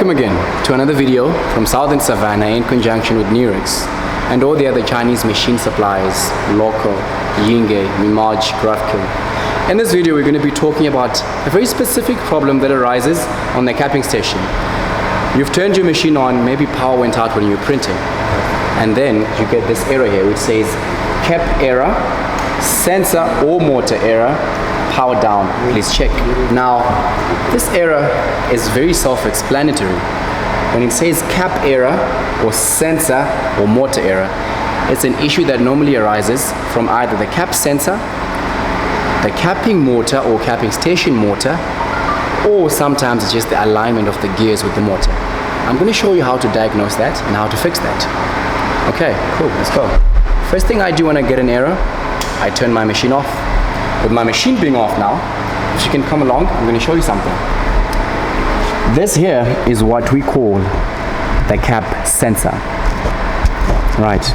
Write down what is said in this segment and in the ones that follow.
Welcome again to another video from Southern Savannah in conjunction with Nurex and all the other Chinese machine suppliers, Local, Yinghe, Mimaj, Grafkill. In this video we're going to be talking about a very specific problem that arises on the capping station. You've turned your machine on, maybe power went out when you were printing, and then you get this error here which says cap error, sensor or motor error, power down, please check. Now this error is very self-explanatory. When it says cap error or sensor or motor error, it's an issue that normally arises from either the cap sensor, the capping motor or capping station motor, or sometimes it's just the alignment of the gears with the motor. I'm going to show you how to diagnose that and how to fix that. Okay, cool, let's go. First thing I do when I get an error, I turn my machine off. With my machine being off now, if you can come along, I'm going to show you something. This here is what we call the cap sensor. Right.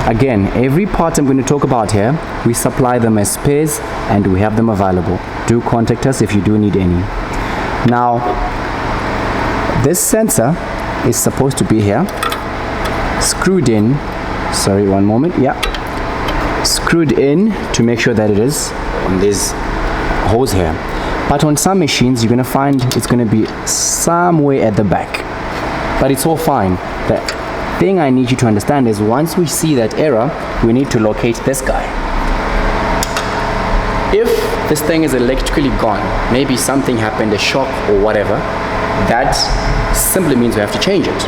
Again, every part I'm going to talk about here, we supply them as spares and we have them available. Do contact us if you do need any. Now, this sensor is supposed to be here, screwed in. Sorry, one moment. Yeah. Screwed in to make sure that it is on this hose here, but on some machines you're going to find it's going to be somewhere at the back, but it's all fine. The thing I need you to understand is once we see that error, we need to locate this guy. If this thing is electrically gone, maybe something happened, a shock or whatever, that simply means we have to change it.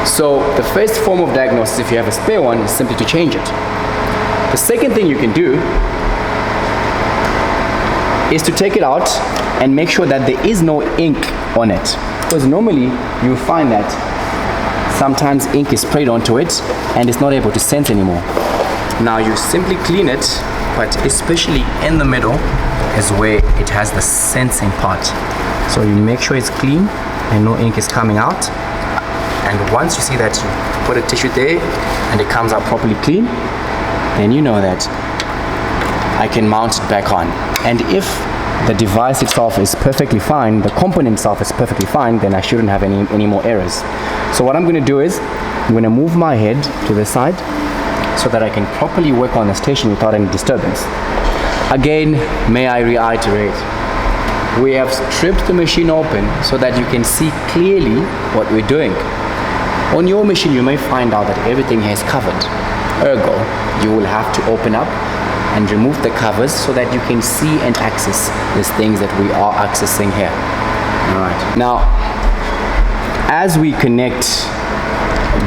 So the first form of diagnosis, if you have a spare one, is simply to change it. The second thing you can do is to take it out and make sure that there is no ink on it, because normally you find that sometimes ink is sprayed onto it and it's not able to sense anymore. Now you simply clean it, but especially in the middle is where it has the sensing part. So you make sure it's clean and no ink is coming out, and once you see that you put a tissue there and it comes out properly clean, then you know that I can mount it back on. And if the device itself is perfectly fine, the component itself is perfectly fine, then I shouldn't have any more errors. So what I'm going to do is I'm going to move my head to the side so that I can properly work on the station without any disturbance. Again, may I reiterate, we have stripped the machine open so that you can see clearly what we're doing. On your machine you may find out that everything here is covered. Ergo, you will have to open up and remove the covers so that you can see and access these things that we are accessing here. Alright. Now, as we connect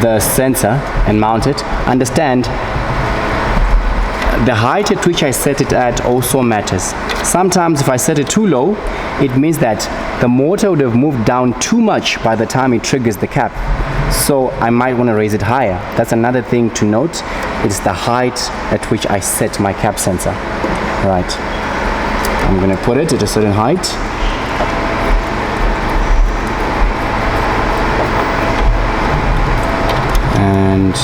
the sensor and mount it, understand the height at which I set it at also matters. Sometimes if I set it too low, it means that the motor would have moved down too much by the time it triggers the cap. So I might want to raise it higher. That's another thing to note. It's the height at which I set my cap sensor. Right. I'm going to put it at a certain height. And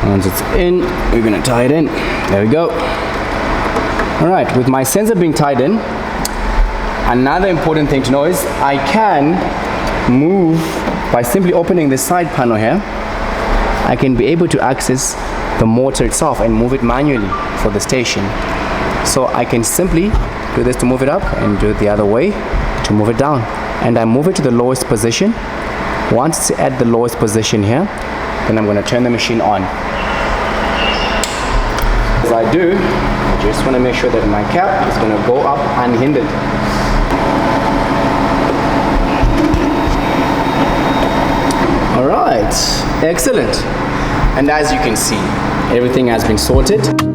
once it's in, we're going to tie it in. There we go. Alright, with my sensor being tied in, another important thing to know is I can move by simply opening this side panel here. I can be able to access the motor itself and move it manually for the station. So I can simply do this to move it up and do it the other way to move it down. And I move it to the lowest position. Once it's at the lowest position here, then I'm going to turn the machine on. As I do, I just want to make sure that my cap is going to go up unhindered. Alright, excellent. And as you can see, everything has been sorted.